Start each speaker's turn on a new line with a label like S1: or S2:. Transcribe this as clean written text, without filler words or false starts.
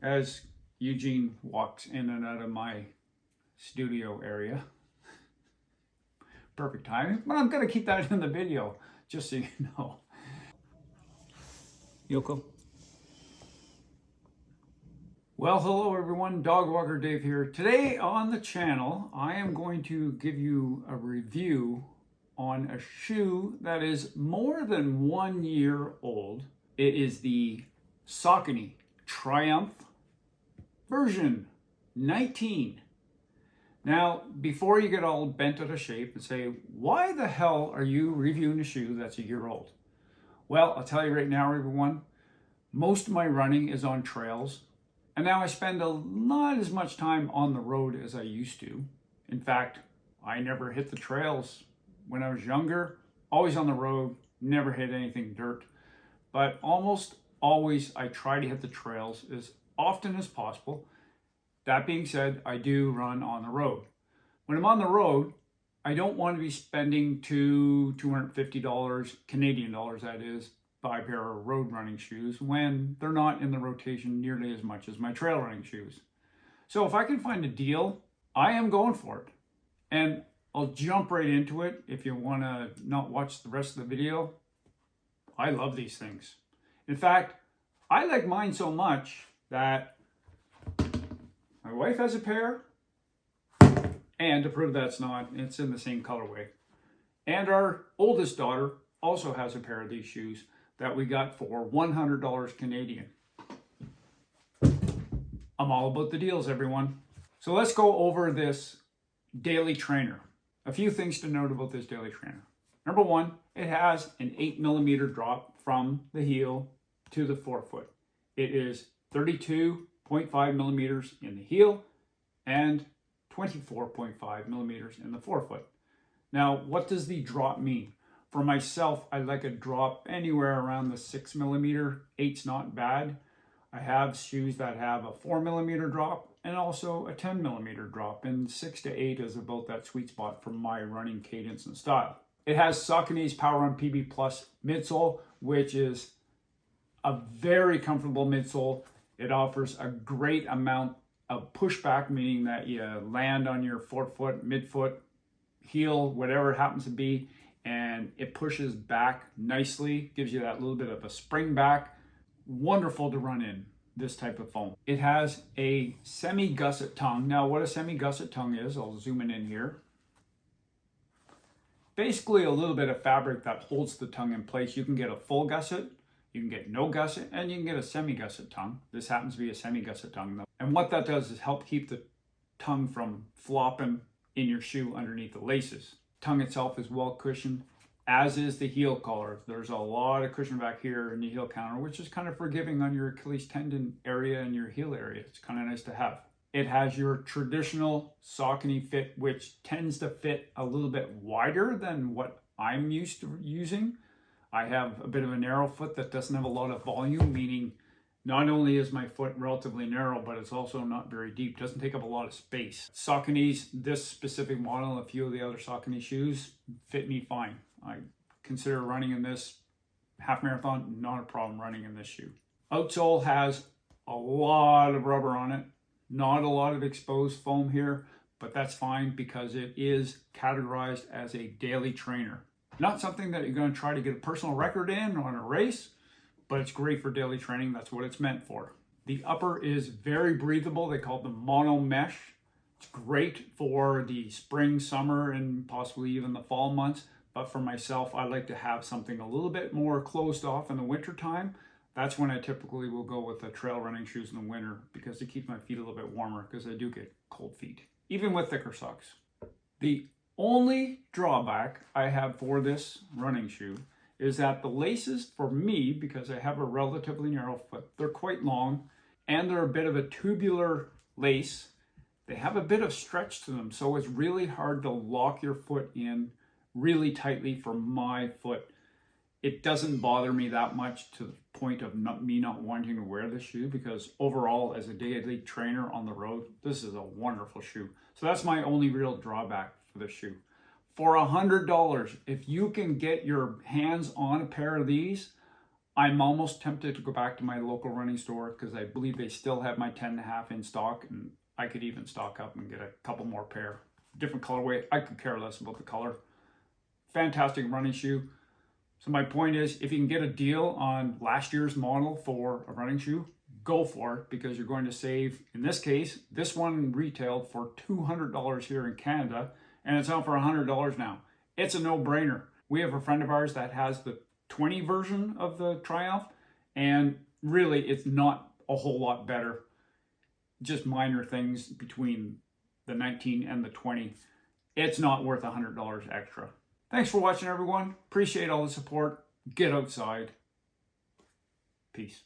S1: as Eugene walks in and out of my studio area. Perfect timing, but I'm going to keep that in the video, just so you know. Yoko. Well, hello everyone, Dog Walker Dave here. Today on the channel, I am going to give you a review on a shoe that is more than 1 year old. It is the Saucony Triumph version 19. Now, before you get all bent out of shape and say, why the hell are you reviewing a shoe that's 1 year old? Well, I'll tell you right now, everyone, most of my running is on trails. And now I spend not as much time on the road as I used to. In fact, I never hit the trails when I was younger, always on the road, never hit anything dirt. But almost always I try to hit the trails as often as possible. That being said, I do run on the road. When I'm on the road, I don't want to be spending $250 Canadian dollars, that is, buy a pair of road running shoes when they're not in the rotation nearly as much as my trail running shoes. So if I can find a deal, I am going for it. And I'll jump right into it. If you want to not watch the rest of the video, I love these things. In fact, I like mine so much that my wife has a pair, and to prove that's not, it's in the same colorway. And our oldest daughter also has a pair of these shoes that we got for $100 Canadian. I'm all about the deals, everyone. So let's go over this daily trainer. A few things to note about this daily trainer. Number one, it has an 8mm drop from the heel to the forefoot. It is 32.5mm in the heel and 24.5mm in the forefoot. Now, what does the drop mean? For myself, I like a drop anywhere around the 6mm. 8's not bad. I have shoes that have a 4mm drop and also a 10mm drop, and 6 to 8 is about that sweet spot for my running cadence and style. It has Saucony's Power Run PB Plus midsole, which is a very comfortable midsole. It offers a great amount of pushback, meaning that you land on your forefoot, midfoot, heel, whatever it happens to be, and it pushes back nicely, gives you that little bit of a spring back. Wonderful to run in, this type of foam. It has a semi-gusset tongue. Now, what a semi-gusset tongue is, I'll zoom in here. Basically a little bit of fabric that holds the tongue in place. You can get a full gusset, you can get no gusset, and you can get a semi-gusset tongue. This happens to be a semi-gusset tongue though. And what that does is help keep the tongue from flopping in your shoe underneath the laces. Tongue itself is well cushioned, as is the heel collar. There's a lot of cushion back here in the heel counter, which is kind of forgiving on your Achilles tendon area and your heel area. It's kind of nice to have. It has your traditional Saucony fit, which tends to fit a little bit wider than what I'm used to using. I have a bit of a narrow foot that doesn't have a lot of volume, meaning not only is my foot relatively narrow, but it's also not very deep. It doesn't take up a lot of space. Saucony's, this specific model, and a few of the other Saucony shoes fit me fine. I consider running in this half marathon, not a problem running in this shoe. Outsole has a lot of rubber on it. Not a lot of exposed foam here, but that's fine because it is categorized as a daily trainer. Not something that you're going to try to get a personal record in on a race, but it's great for daily training. That's what it's meant for. The upper is very breathable. They call it the mono mesh. It's great for the spring, summer, and possibly even the fall months. But for myself, I like to have something a little bit more closed off in the winter time. That's when I typically will go with the trail running shoes in the winter because it keeps my feet a little bit warmer because I do get cold feet, even with thicker socks. The only drawback I have for this running shoe is that the laces for me, because I have a relatively narrow foot, they're quite long and they're a bit of a tubular lace. They have a bit of stretch to them, so it's really hard to lock your foot in really tightly for my foot. It doesn't bother me that much to the point of me not wanting to wear the shoe, because overall, as a daily trainer on the road, this is a wonderful shoe. So that's my only real drawback for the shoe. For $100, if you can get your hands on a pair of these, I'm almost tempted to go back to my local running store because I believe they still have my 10.5 in stock, and I could even stock up and get a couple more pair. Different colorway. I could care less about the color. Fantastic running shoe. So my point is, if you can get a deal on last year's model for a running shoe, go for it, because you're going to save, in this case, this one retailed for $200 here in Canada, and it's out for $100 now. It's a no-brainer. We have a friend of ours that has the 20 version of the Triumph, and really it's not a whole lot better. Just minor things between the 19 and the 20. It's not worth $100 extra. Thanks for watching, everyone. Appreciate all the support. Get outside. Peace.